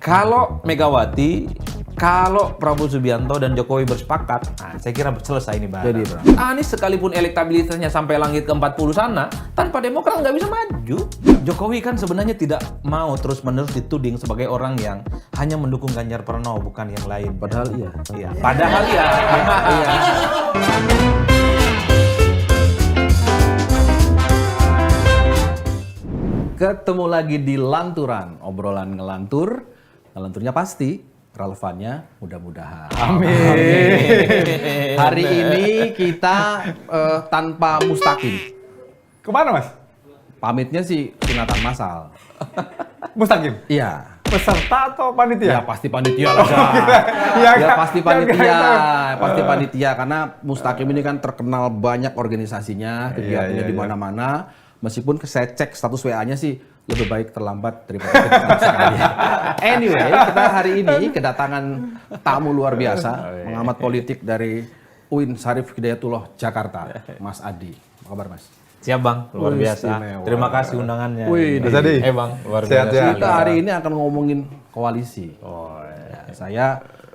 Kalau Megawati, kalau Prabowo Subianto dan Jokowi bersepakat, nah, saya kira selesai ini barang. Jadi, Bang. Anies sekalipun elektabilitasnya sampai langit ke-40 sana, tanpa Demokrat nggak bisa maju. Jokowi kan sebenarnya tidak mau terus-menerus dituding sebagai orang yang hanya mendukung Ganjar Pranowo, bukan yang lain. Padahal iya. Iya. Padahal ya. Iya. Ketemu lagi di Lanturan, obrolan ngelantur, ngelanturnya pasti, relevannya mudah-mudahan. Amin. Hari ini kita tanpa Mustaqim. Kemana mas? Pamitnya sih sunatan massal. Mustaqim? Iya. Peserta atau panitia? Ya pasti panitia lah. Ya, Ya kan? pasti panitia, pasti panitia karena Mustaqim ini kan terkenal banyak organisasinya, kegiatannya di mana-mana. Meskipun saya cek status WA-nya sih lebih baik terlambat daripada cepat sekali. Anyway, kita hari ini kedatangan tamu luar biasa, pengamat politik dari UIN Syarif Hidayatullah Jakarta, Mas Adi. Apa kabar, Mas? Siap Bang, luar Wih, biasa. istimewa. Terima kasih undangannya. Wih, Mas Adi. Bang, luar Sehat biasa. ya. Kita hari ini akan ngomongin koalisi. Oh, Ya, saya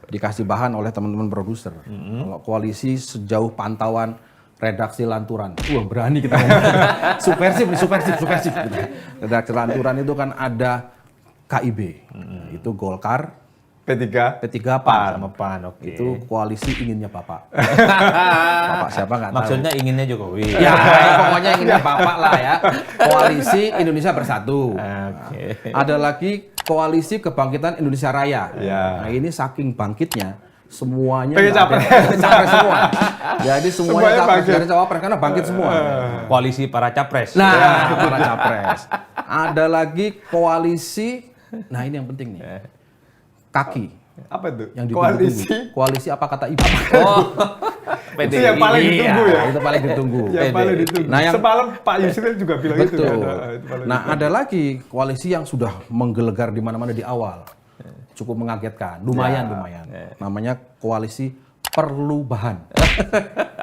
dikasih bahan oleh teman-teman produser. Kalau koalisi sejauh pantauan redaksi Lanturan. Wah, berani kita ngomong. subversif. Gitu. Redaksi Lanturan itu kan ada KIB. Itu Golkar, P3. P3 PAN. sama PAN, oke. Itu koalisi inginnya Bapak. Bapak siapa nggak tahu. Maksudnya inginnya Jokowi. Ya, pokoknya inginnya Bapak lah ya. Koalisi Indonesia Bersatu. Oke. Ada lagi Koalisi Kebangkitan Indonesia Raya. Ya. Nah, ini saking bangkitnya semuanya Pengen nggak ada- capres. capres semua. Jadi semuanya Semuanya capres bangkit. dari cawapres karena bangkit semua. Koalisi para capres. Nah, para capres. Ada lagi koalisi. Nah, ini yang penting nih. Kaki Apa itu? yang Koalisi. ditunggu. Koalisi apa kata ibu? Oh. Itu yang paling ditunggu ya? Itu paling ditunggu. Yang paling ditunggu. Nah, yang- Semalam Pak Yusril juga bilang itu Betul. kan. Itu paling Nah, ada lagi koalisi yang sudah menggelegar di mana-mana di awal. Cukup mengagetkan, lumayan. Namanya koalisi perubahan.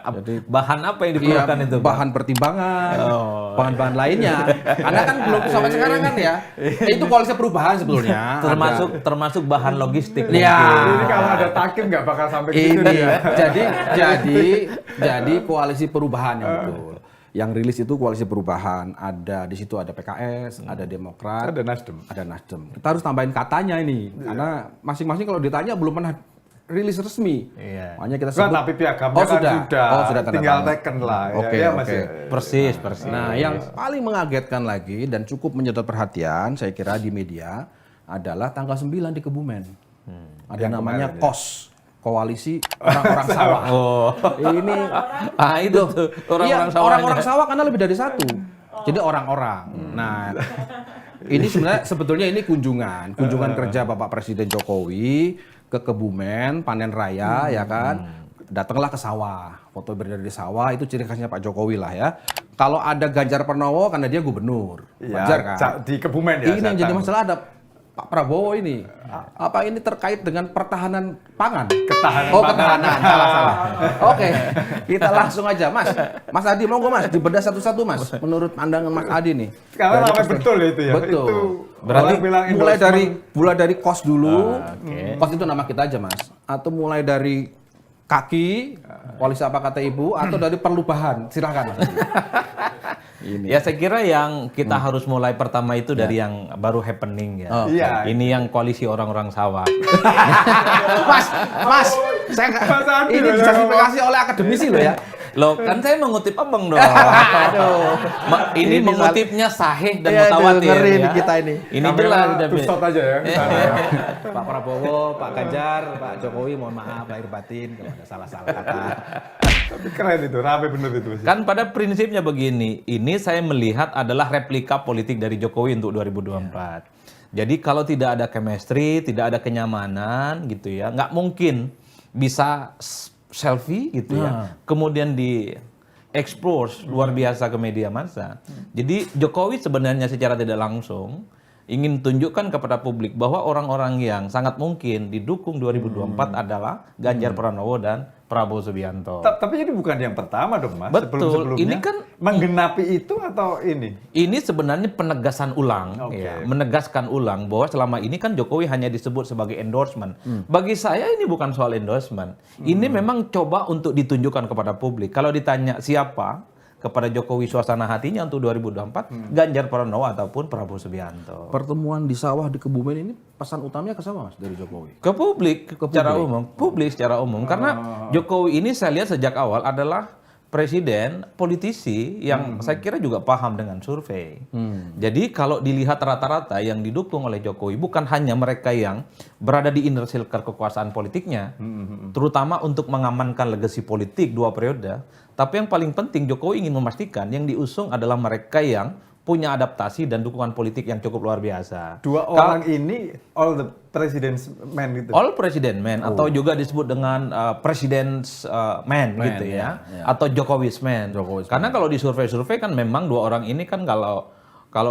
Jadi bahan apa yang Iya, diperlukan itu? Bang? bahan pertimbangan, bahan-bahan lainnya. Karena kan belum sampai sekarang kan ya. Itu koalisi perubahan sebetulnya. Termasuk bahan logistik. Iya. mungkin. Ini kalau ada takim nggak bakal sampai ke situ Ini ya. jadi koalisi perubahan yang betul. Yang rilis itu koalisi perubahan. Ada di situ ada PKS, ada Demokrat, Ada Nasdem. ada Nasdem. Kita harus tambahin katanya ini karena masing-masing kalau ditanya belum pernah rilis resmi. Iya. Makanya kita Enggak, sebut. tapi piagamnya Oh, kan sudah. sudah. Oh, sudah tanda Tinggal tangan. teken lah. Oke, ya, oke. Mas, ya. Persis. Nah, yang paling mengagetkan lagi dan cukup menyedot perhatian saya kira di media adalah tanggal 9 di Kebumen. Ada Yang namanya kemarin, ya. KOS, Koalisi Orang-orang Sawah. Oh. Ini Itu tuh orang-orang iya, sawahnya. orang-orang sawah karena lebih dari satu. Jadi orang-orang. Nah, ini sebenarnya sebetulnya ini kunjungan kerja Bapak Presiden Jokowi ke Kebumen, panen raya ya kan. Datanglah ke sawah, foto berdiri di sawah itu ciri khasnya Pak Jokowi lah ya. Kalau ada Ganjar Pranowo karena dia gubernur, Ya, wajar kan? di Kebumen ya. Ini yang saya jadi tahu. masalah ada Pak Prabowo ini. Apa ini terkait dengan pertahanan pangan? Ketahanan Oh, pangan. ketahanan. Salah. Oke, kita langsung aja, Mas. Mas Adi, monggo Mas, dibedah satu-satu Mas. Menurut pandangan Mas Adi nih. Karena Dari ramai perspektif- betul itu ya. Betul. Itu Berarti orang bilang mulai endorsement. dari kos dulu. Oke. Kos itu nama kita aja, Mas. Atau mulai dari kaki, koalisi apa kata Ibu, atau dari perubahan. Silakan Mas Adi. Ini. Ya saya kira yang kita harus mulai pertama itu dari yang baru happening ya. Oh, Iya. Ini yang koalisi orang-orang sawah. Mas, saya Mas Adi ini loh, dijustifikasi oleh akademisi loh ya. Loh, kan saya mengutip Abang dong. Ini mengutipnya sahih dan Iya, aduh, mutawatir ngeri ya. nih kita ini. Ini Kamera jelas to David. shot aja ya. Pak Prabowo, Pak Ganjar, Pak Jokowi, mohon maaf lahir batin kalau ada salah-salah kata. Tapi keren itu, rame bener itu. Mas. Kan pada prinsipnya begini, ini saya melihat adalah replika politik dari Jokowi untuk 2024. Jadi kalau tidak ada chemistry, tidak ada kenyamanan gitu ya, nggak mungkin bisa selfie gitu ya, kemudian di expose luar biasa ke media massa. Jadi Jokowi sebenarnya secara tidak langsung ingin tunjukkan kepada publik bahwa orang-orang yang sangat mungkin didukung 2024 adalah Ganjar Pranowo dan Prabowo Subianto. Tapi ini bukan yang pertama dong, Mas. Betul. Sebelum-sebelumnya Ini kan menggenapi itu atau ini? Ini sebenarnya penegasan ulang, Oke. ya, menegaskan ulang bahwa selama ini kan Jokowi hanya disebut sebagai endorsement. Bagi saya ini bukan soal endorsement. Ini memang coba untuk ditunjukkan kepada publik. Kalau ditanya siapa kepada Jokowi suasana hatinya untuk 2024, Ganjar Pranowo ataupun Prabowo Subianto. Pertemuan di sawah di Kebumen ini pesan utamanya ke siapa, Mas, dari Jokowi? Ke publik secara umum, karena Jokowi ini saya lihat sejak awal adalah presiden politisi yang saya kira juga paham dengan survei. Jadi kalau dilihat rata-rata yang didukung oleh Jokowi bukan hanya mereka yang berada di inner circle kekuasaan politiknya, terutama untuk mengamankan legasi politik 2 periode, tapi yang paling penting Jokowi ingin memastikan yang diusung adalah mereka yang punya adaptasi dan dukungan politik yang cukup luar biasa. Dua orang ini all the president's men gitu. All president man atau juga disebut dengan president's man gitu ya, atau Jokowi's man. Karena kalau di survei-survei kan memang 2 orang ini kan kalau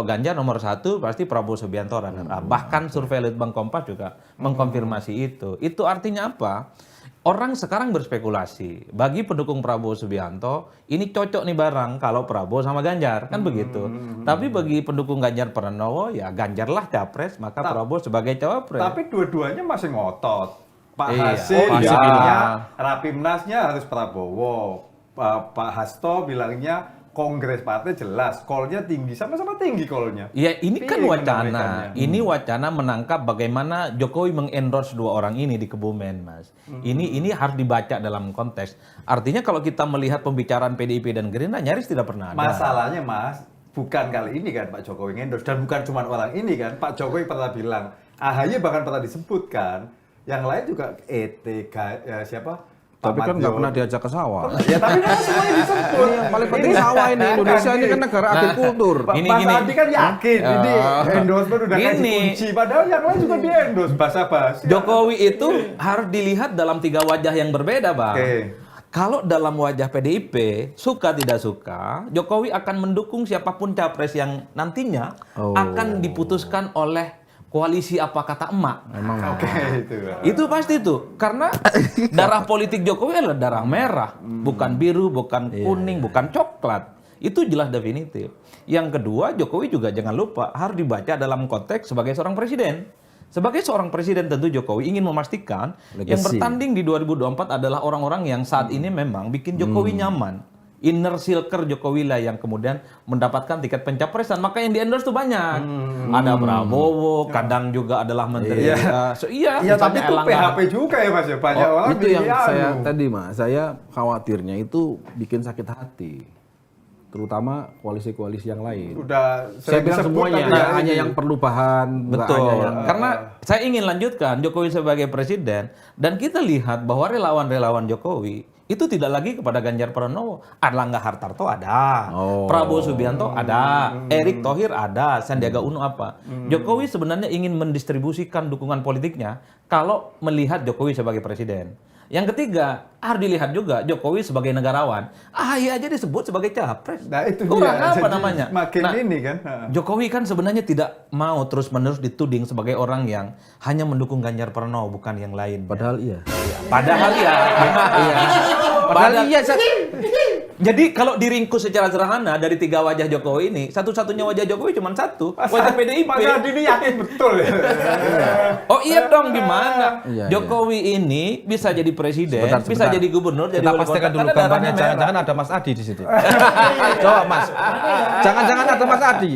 Ganjar nomor 1 pasti Prabowo Subianto runner up. Bahkan survei Litbang Kompas juga mengkonfirmasi itu. Itu artinya apa? Orang sekarang berspekulasi, bagi pendukung Prabowo Subianto, ini cocok nih barang kalau Prabowo sama Ganjar, kan begitu. Tapi bagi pendukung Ganjar Pranowo, ya Ganjarlah capres, maka Prabowo sebagai cawapres. Tapi dua-duanya masih ngotot. Pak Iya. Hasim Oh, iya. bilangnya Rapimnasnya harus Prabowo. Pak Hasto bilangnya Kongres partai jelas, call-nya tinggi, sama-sama tinggi call-nya. Ya ini kan Piye wacana, menyampaikannya? ini wacana menangkap bagaimana Jokowi mengendorse 2 orang ini di Kebumen, Mas. Ini harus dibaca dalam konteks. Artinya kalau kita melihat pembicaraan PDIP dan Gerindra nyaris tidak pernah ada. Masalahnya, Mas, bukan kali ini kan Pak Jokowi ngendorse, dan bukan cuma orang ini kan. Pak Jokowi pernah bilang, AHY bahkan pernah disebutkan, yang lain juga siapa? Tapi Pak kan nggak Mardiono. pernah diajak ke sawah. Ya tapi kan semuanya disebut. Yang paling penting sawah ini. Indonesia ini kan negara agrikultur. Ini Mas gini. Adi kan yakin ini endorsement udah kasih Gini. kunci, padahal yang lain juga dia endorse basa-basi. Jokowi itu harus dilihat dalam 3 wajah yang berbeda, Bang. Oke. Kalau dalam wajah PDIP, suka tidak suka, Jokowi akan mendukung siapapun capres yang nantinya akan diputuskan oleh koalisi apa kata emak. Oke, itu. Itu pasti tuh, karena darah politik Jokowi adalah darah merah, bukan biru, bukan kuning, bukan coklat. Itu jelas definitif. Yang kedua, Jokowi juga jangan lupa harus dibaca dalam konteks sebagai seorang presiden. Sebagai seorang presiden tentu Jokowi ingin memastikan yang bertanding di 2024 adalah orang-orang yang saat ini memang bikin Jokowi nyaman. Inner circle Jokowi lah yang kemudian mendapatkan tiket pencapresan. Maka yang di-endorse tuh banyak. Ada Prabowo, kadang juga adalah menteri. Iya, tapi itu PHP juga ya Mas ya. Banyak orang Itu yang milih saya anu. tadi, Mas. Saya khawatirnya itu bikin sakit hati. Terutama koalisi-koalisi yang lain. Udah Saya sering bilang disebut, semuanya, tapi nggak ya hanya ini. yang perlu bahan, nggak Betul. hanya yang Karena saya ingin lanjutkan Jokowi sebagai presiden dan kita lihat bahwa relawan-relawan Jokowi itu tidak lagi kepada Ganjar Pranowo. Erlangga Hartarto ada, Prabowo Subianto ada, Erick Thohir ada, Sandiaga Uno apa. Jokowi sebenarnya ingin mendistribusikan dukungan politiknya kalau melihat Jokowi sebagai presiden. Yang ketiga, harus dilihat juga Jokowi sebagai negarawan. AHY aja disebut sebagai capres. Nah, itu Kurang dia. apa Jadi namanya? Makin Nah, ini kan. Jokowi kan sebenarnya tidak mau terus-menerus dituding sebagai orang yang hanya mendukung Ganjar Pranowo, bukan yang lain. Padahal iya. Padahal ya. Padahal iya. Jadi kalau diringkus secara sederhana dari 3 wajah Jokowi ini, satu-satunya wajah Jokowi cuma satu, wajah PDIP. Mas Adi ini yakin betul ya. Oh iya dong, gimana? Iya, Jokowi ini bisa jadi presiden, Sebentar, bisa sebentar. jadi gubernur, jadi Kita wali pastikan kota, dulu karena darahnya gambarnya. merah. Jangan-jangan ada Mas Adi di situ. Coba Mas. Jangan-jangan ada Mas Adi.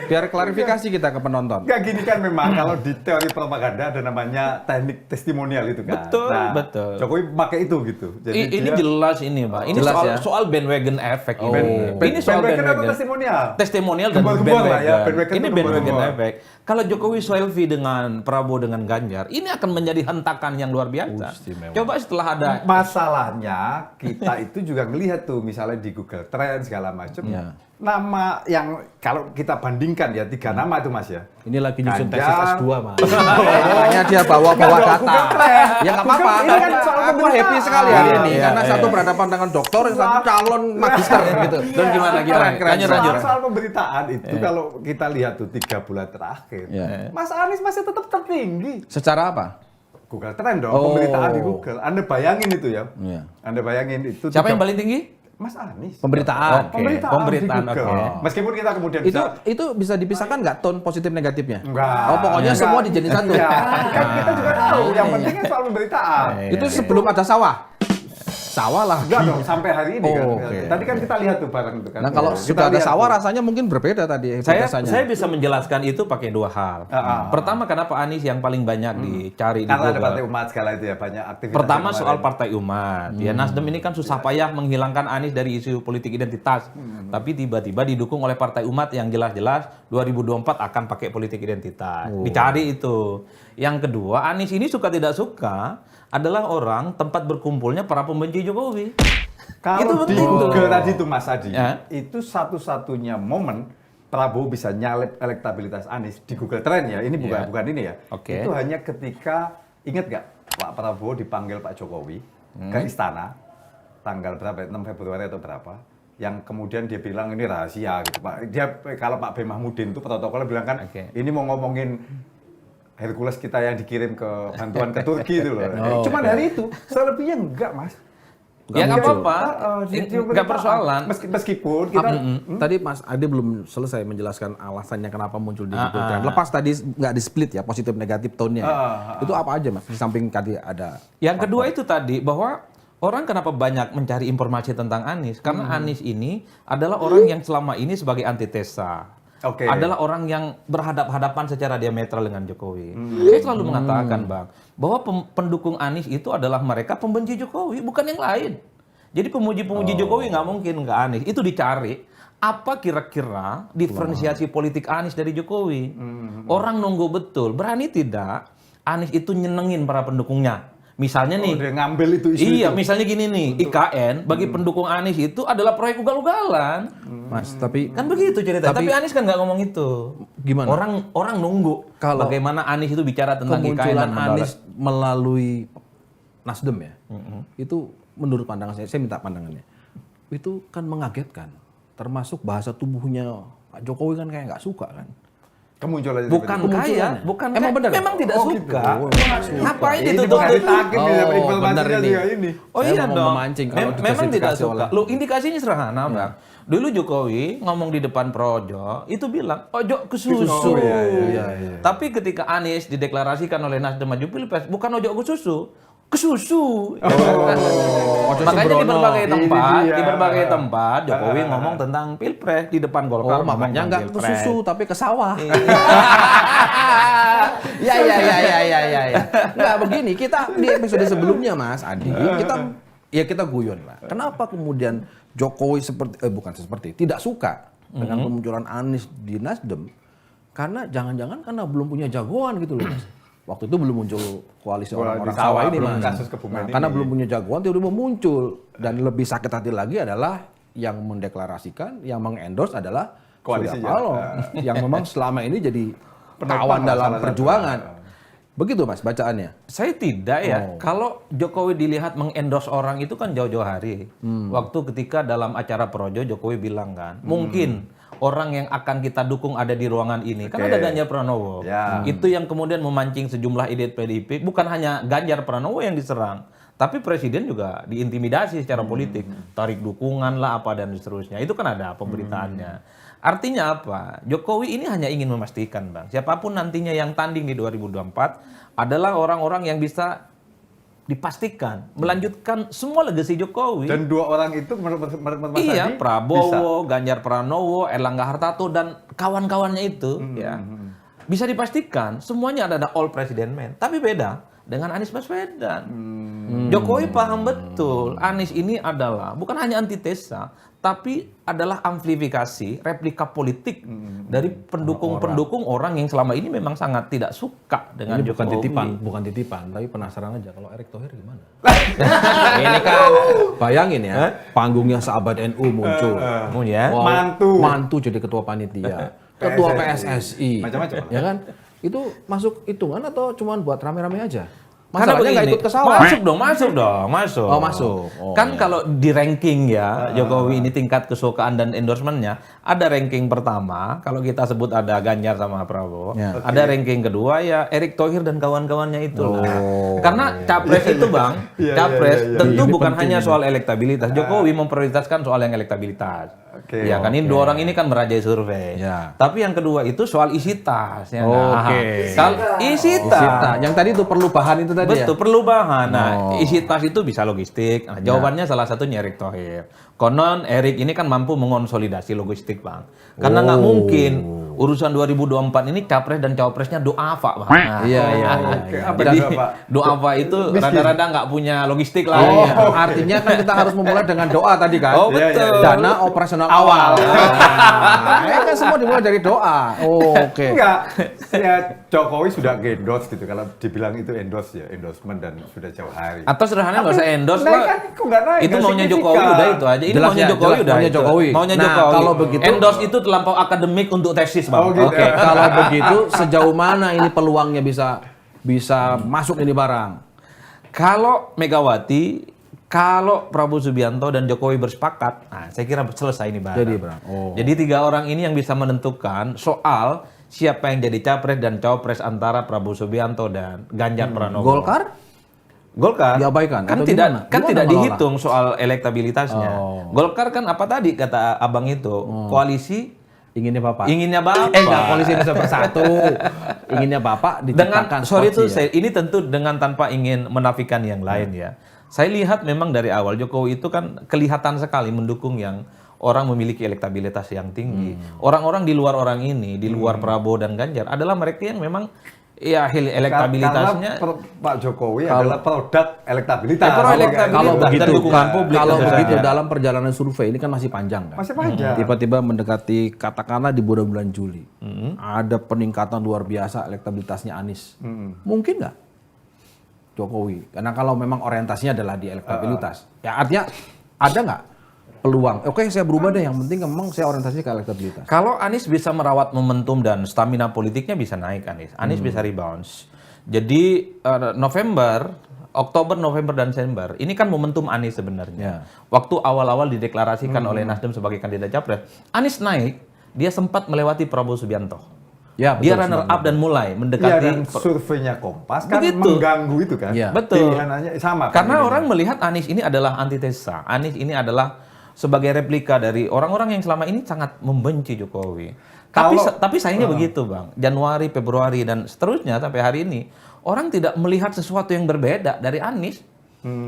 Biar klarifikasi kita ke penonton. Enggak gini kan memang kalau di teori propaganda ada namanya teknik testimonial itu kan. Betul, betul. Jokowi pakai itu gitu. Jadi Ini dia- jelas ini, Pak. Ini Jelas soal, ya? soal bandwagon effect ini. Ben- Ini soal bandwagon atau bandwagon. testimonial? Testimonial dan Gembor-gembor lah bandwagon. ya, bandwagon Ini itu bandwagon gembor-gembor. effect. Kalau Jokowi selfie dengan Prabowo dengan Ganjar, ini akan menjadi hentakan yang luar biasa. Coba setelah ada Masalahnya kita itu juga ngelihat tuh misalnya di Google Trends segala macam. Ya. nama yang kalau kita bandingkan ya 3 nama itu Mas ya. Ini lagi nyusun Ganjar. tesis S2, Mas. Makanya dia bawa-bawa data. Ya nggak apa-apa. Ini kan soal Aku pemerintahan. happy sekali hari ini Iya, karena iya. satu berhadapan dengan doktor, yang satu calon magister gitu. Dan gimana? Soal pemberitaan itu kalau kita lihat tuh 3 bulan terakhir, Iya. Mas Anies masih tetap tertinggi. Secara apa? Google Trend dong, Oh. pemberitaan di Google. Anda bayangin itu ya. Iya. Anda bayangin itu. Siapa yang paling tinggi? Mas Anies. Pemberitaan. Oke. di Pemberitaan, Google. oke. Meskipun kita kemudian Itu bisa dipisahkan nggak tone positif negatifnya? Enggak. Oh, pokoknya Enggak. semua dijadiin satu. Iya. Kan kita juga tahu. Yang Iya, penting kan soal pemberitaan. Itu sebelum ada sawah. Sawah lah. Enggak dong, sampai hari ini kan. Oh, oke. Tadi kan kita lihat tuh barang itu kan. Nah, kalau Kita sudah ada lihat sawah tuh. rasanya mungkin berbeda tadi Saya hipotesanya. bisa menjelaskan itu pakai 2 hal. Pertama, kenapa Anies yang paling banyak dicari di Karena ada Google? partai umat segala itu ya, banyak aktivitas. Pertama yang soal kemarin. partai umat. Ya Nasdem ini kan susah payah menghilangkan Anies dari isu politik identitas. Tapi tiba-tiba didukung oleh partai umat yang jelas-jelas 2024 akan pakai politik identitas. Dicari itu. Yang kedua, Anies ini suka tidak suka adalah orang tempat berkumpulnya para pembenci Jokowi. Kalau di betul. Google tadi tuh Mas Adi, Ya. itu satu-satunya momen Prabowo bisa nyalip elektabilitas Anies di Google Trend ya. Ini bukan Ya. bukan ini ya. Oke. Itu hanya ketika ingat nggak Pak Prabowo dipanggil Pak Jokowi ke istana tanggal berapa? 6 Februari atau berapa? Yang kemudian dia bilang ini rahasia gitu Pak. Dia kalau Pak B Mahmudin itu protokolnya bilang kan Oke. ini mau ngomongin Hercules kita yang dikirim ke bantuan ke Turki itu loh. Oh, Cuman hari itu, selebihnya enggak Mas. Ya nggak muncul. apa-apa, nggak persoalan. Meskipun kita Tadi Mas Ade belum selesai menjelaskan alasannya kenapa muncul di Google Trend. Lepas tadi nggak di split ya positif negatif tone-nya. Itu apa aja Mas? Di samping tadi ada. Yang kedua itu tadi bahwa orang kenapa banyak mencari informasi tentang Anies? Karena Anies ini adalah orang yang selama ini sebagai antitesa. Oke. Adalah orang yang berhadap-hadapan secara diametral dengan Jokowi. Saya selalu mengatakan, Bang, bahwa pendukung Anies itu adalah mereka pembenci Jokowi, bukan yang lain. Jadi pemuji-pemuji Jokowi nggak mungkin ke Anies. Itu dicari apa kira-kira diferensiasi politik Anies dari Jokowi. Orang nunggu betul, berani tidak Anies itu nyenengin para pendukungnya. Misalnya nih, dia ngambil itu isu iya, itu. misalnya gini nih, IKN bagi pendukung Anies itu adalah proyek ugal-ugalan. Mas, tapi Kan begitu cerita. Tapi Anies kan nggak ngomong itu. Gimana? Orang nunggu Kalau bagaimana Anies itu bicara tentang IKN kemunculan dan mendarat. Anies melalui Nasdem ya, itu menurut pandangan saya minta pandangannya, itu kan mengagetkan. Termasuk bahasa tubuhnya Pak Jokowi kan kayak nggak suka kan. Kemunculan Bukan Kemunculannya. kaya, bukan Emang kaya. bener? Memang tidak Oh, suka. gitu. Ngapain Ini itu bukan ditakin Oh, ya, bener informasinya ini. juga ini. Oh Saya iya mau dong. memancing kalau Memang tidak dijustifikasi suka. oleh- Lu indikasinya sederhana, Bang. Dulu Jokowi ngomong di depan Projo, itu bilang, ojo ke susu. Oh, iya. Tapi ketika Anies dideklarasikan oleh Nasdem maju Pilpres, bukan ojo ke susu, ke susu. Ojo Makanya sembrono. Ini dia. di berbagai tempat Jokowi ngomong tentang Pilpres di depan Golkar. Oh, ngomong makanya tentang nggak ke Pilpres. susu tapi ke sawah. Ya. Nggak begini, kita di episode sebelumnya Mas Adi, kita guyon lah. Kenapa kemudian Jokowi tidak suka dengan kemunculan Anies di Nasdem? Karena jangan-jangan karena belum punya jagoan gitu loh Mas. Waktu itu belum muncul koalisi orang-orang Di sawah sawah ini belum Mas. kasus kebumen Karena ini. belum punya jagoan tiba-tiba muncul, dan lebih sakit hati lagi adalah yang mendeklarasikan, yang mengendorse adalah Koalisinya. Surya Paloh yang memang selama ini jadi Penopang kawan lah, dalam salah satu. perjuangan. Begitu Mas bacaannya. Saya tidak ya. Oh. Kalau Jokowi dilihat mengendorse orang itu kan jauh-jauh hari. Waktu ketika dalam acara Projo Jokowi bilang kan, mungkin orang yang akan kita dukung ada di ruangan ini. Kan Oke. ada Ganjar Pranowo. Ya. Itu yang kemudian memancing sejumlah elit PDIP. Bukan hanya Ganjar Pranowo yang diserang, tapi presiden juga diintimidasi secara politik. Tarik dukungan lah apa dan seterusnya. Itu kan ada pemberitaannya. Artinya apa? Jokowi ini hanya ingin memastikan, Bang, siapapun nantinya yang tanding di 2024 adalah orang-orang yang bisa dipastikan melanjutkan semua legasi Jokowi. Dan dua orang itu menurut Mas Iya, Adi, Prabowo, Ganjar Pranowo, Erlangga Hartarto dan kawan-kawannya itu ya. Bisa dipastikan semuanya adalah all president man. Tapi beda dengan Anies Baswedan. Jokowi paham betul Anies ini adalah bukan hanya antitesa, tapi adalah amplifikasi, replika politik dari pendukung-pendukung orang yang selama ini memang sangat tidak suka dengan Ini bukan Jokowi. titipan, tapi penasaran aja kalau Erick Thohir gimana? Ini kan bayangin ya, panggungnya sahabat NU muncul. Ya. Wow, mantu jadi ketua panitia, ketua PSSI. Macam-macam. Ya kan? Itu masuk hitungan atau cuma buat rame-rame aja? Karena Masalahnya nggak begini, ikut ke sawah. masuk dong. Oh, masuk. Oh, Kan kalau di ranking ya, Jokowi ini tingkat kesukaan dan endorsementnya, ada ranking pertama, kalau kita sebut ada Ganjar sama Prabowo, Ya. ada ranking kedua ya Erick Thohir dan kawan-kawannya itu. Karena capres itu Bang, capres tentu bukan hanya soal elektabilitas. Jokowi memprioritaskan soal yang elektabilitas. Oke. Ya kan, ini dua orang ini kan merajai survei. Ya. Tapi yang kedua itu soal isi tas. Ya, Oke. Kalau isi Sita. tas. Yang tadi itu perlu bahan itu tadi ya? Betul, perlu bahan. Nah, isi tas itu bisa logistik. Nah, jawabannya salah satunya Erick Thohir. Konon Erick ini kan mampu mengonsolidasi logistik, Bang. Karena nggak mungkin urusan 2024 ini capres dan cawapresnya do'afa, Bang. Nah, Iya. Apa Jadi do'afa? do'afa itu rada-rada nggak punya logistik lah. Oh, artinya kan kita harus memulai dengan doa tadi kan? Oh, betul. Dana operasional awal. Nah, ini kan semua dimulai dari doa. Oh, oke. Enggak, ya Jokowi sudah endorse gitu. Kalau dibilang itu endorse ya, endorsement dan sudah jauh hari. Atau sederhana nggak usah endorse naik lah. kan kok nggak naik? Itu Nggak maunya signifikan. Jokowi udah itu aja. Ini Jelas maunya ya, Jokowi jelas udah maunya itu. Jokowi. Maunya Nah, Jokowi. kalau begitu- Endorse itu terlampau akademik untuk tesis, Bang. Oh, gitu. Oke, kalau begitu sejauh mana ini peluangnya bisa masuk ini barang? Kalau Megawati, kalau Prabowo Subianto dan Jokowi bersepakat, nah saya kira selesai ini barang. Jadi, Bang. Oh. Jadi 3 orang ini yang bisa menentukan soal siapa yang jadi capres dan cawapres antara Prabowo Subianto dan Ganjar Pranowo. Golkar Diabaikan kan atau tidak gimana? kan Gimana tidak mengelola? dihitung soal elektabilitasnya. Golkar kan apa tadi kata abang itu koalisi Inginnya Bapak. inginnya bapak. Enggak, polisi Indonesia Bersatu. Inginnya Bapak Dengan diciptakan sorry itu skoci ya? ini tentu dengan tanpa ingin menafikan yang lain ya. Saya lihat memang dari awal Jokowi itu kan kelihatan sekali mendukung yang orang memiliki elektabilitas yang tinggi. Orang-orang di luar orang ini, di luar Prabowo dan Ganjar adalah mereka yang memang ya elektabilitasnya Karena Pak Jokowi adalah produk elektabilitas. Produk elektabilitas. Kalau dan begitu, dukungan publik kalau tentu begitu saja. dalam perjalanan survei ini kan masih panjang kan? Masih panjang. Tiba-tiba mendekati katakanlah di bulan Juli, ada peningkatan luar biasa elektabilitasnya Anies. Mungkin nggak Jokowi? Karena kalau memang orientasinya adalah di elektabilitas, ya artinya ada nggak peluang? Oke, saya berubah deh. Yang penting memang saya orientasinya ke elektabilitas. Kalau Anies bisa merawat momentum dan stamina politiknya bisa naik Anies. Anies bisa rebounds. Jadi Oktober, November, dan Desember ini kan momentum Anies sebenarnya. Waktu awal-awal dideklarasikan oleh Nasdem sebagai kandidat capres, Anies naik, dia sempat melewati Prabowo Subianto. Ya, Dia betul, runner up dan mulai Iya, mendekati dan surveinya Kompas kan Begitu. mengganggu itu kan. Iya. Betul. Pilihannya sama kan. Karena orang melihat Anies ini adalah antitesa. Anies ini adalah sebagai replika dari orang-orang yang selama ini sangat membenci Jokowi. Tapi sayangnya begitu, Bang. Januari, Februari, dan seterusnya sampai hari ini, orang tidak melihat sesuatu yang berbeda dari Anies.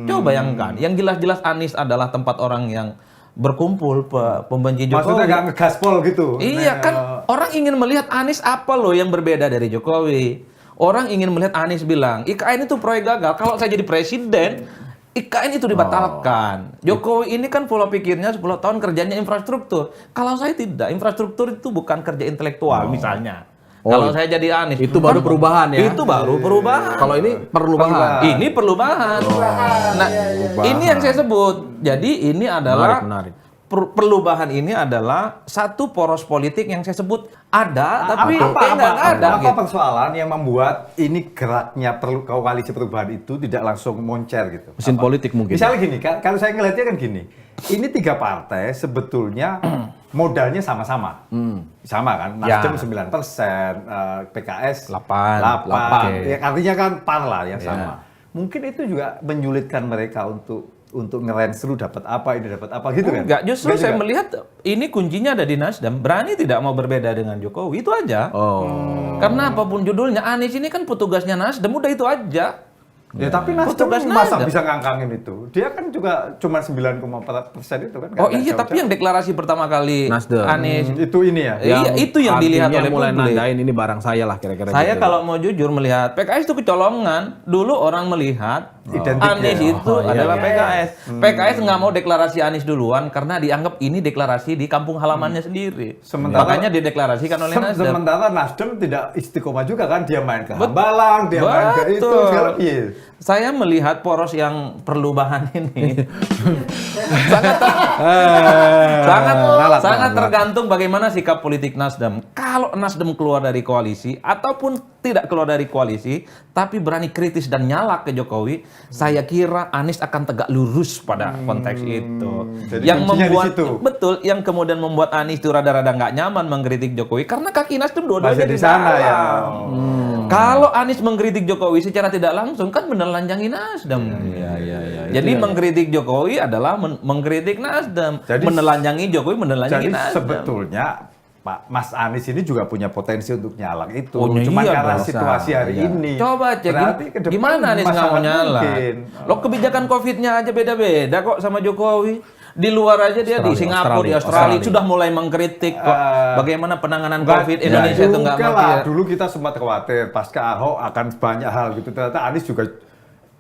Coba bayangkan, yang jelas-jelas Anies adalah tempat orang yang berkumpul pembenci Jokowi. Maksudnya nggak ngegaspol gitu. Iya kan, orang ingin melihat Anies apa loh yang berbeda dari Jokowi. Orang ingin melihat Anies bilang, IKN itu proyek gagal. Kalau saya jadi presiden, IKN itu dibatalkan. Jokowi ini kan pola pikirnya 10 tahun kerjanya infrastruktur. Kalau saya tidak, infrastruktur itu bukan kerja intelektual misalnya. Kalau saya jadi Anies. Itu baru perubahan ya? Itu baru perubahan. Kalau ini perlu bahan. Ini perubahan. Nah, ini yang saya sebut. Jadi ini adalah Menarik. perubahan ini adalah satu poros politik yang saya sebut ada, tapi apa nggak ada. apa gitu. persoalan yang membuat ini geraknya koalisi perubahan itu tidak langsung moncer gitu? Mesin politik mungkin. Misalnya gini, kalau saya ngelihatnya kan gini, ini 3 partai sebetulnya modalnya sama-sama. Sama kan, Nasdem 9%, PKS 8. Ya, artinya kan PAN lah yang sama. Mungkin itu juga menyulitkan mereka untuk ngerens lu dapat apa, ini dapat apa gitu kan? Enggak, justru Enggak saya juga? melihat ini kuncinya ada di Nasdem. Berani tidak mau berbeda dengan Jokowi, itu aja. Karena apapun judulnya, Anies ini kan petugasnya Nasdem, udah itu aja. Ya, tapi Nasdem Petugas masa Nasdem. bisa ngangkangin itu? Dia kan juga cuma 9,4% itu kan. Oh nggak iya, tapi yang deklarasi pertama kali Nasdem. Anies, itu ini ya. iya itu yang dilihat oleh mulai publik. nandain ini barang saya lah kira-kira. Saya gitu. kalau mau jujur melihat PKS itu kecolongan. Dulu orang melihat Identik Anies ya. itu adalah PKS. PKS nggak mau deklarasi Anies duluan karena dianggap ini deklarasi di kampung halamannya sendiri. Makanya dideklarasikan oleh Nasdem. Sementara Nasdem tidak istiqomah juga kan, dia main ke Hambalang, dia main ke itu, Betul. segala iya. Saya melihat poros yang perlu bahan ini sangat sangat tergantung bagaimana sikap politik Nasdem. Kalau Nasdem keluar dari koalisi ataupun tidak keluar dari koalisi, tapi berani kritis dan nyala ke Jokowi, saya kira Anies akan tegak lurus pada konteks itu. Jadi Yang kuncinya di membuat situ. betul, yang kemudian membuat Anies itu rada-rada nggak nyaman mengkritik Jokowi karena kaki Nasdem dua-duanya Masih di sana dalam. ya. Kalau Anies mengkritik Jokowi secara tidak langsung kan menelanjangi Nasdem. Iya. Jadi mengkritik Jokowi adalah mengkritik Nasdem. Jadi- menelanjangi Jokowi, menelanjangi Jadi Nasdem. sebetulnya Pak Mas Anies ini juga punya potensi untuk nyalak itu. Oh, Cuma iya karena dong. situasi hari Iya. ini. Coba cek Berarti ke depan gimana Anies nggak mau sangat nyala. mungkin. Lo kebijakan COVID-nya aja beda-beda kok sama Jokowi. Di luar aja dia di Singapura, di Australia sudah mulai mengkritik kok bagaimana penanganan COVID Indonesia itu nggak juga mati. lah. Dulu kita sempat khawatir pasca Ahok akan banyak hal gitu. Ternyata Anies juga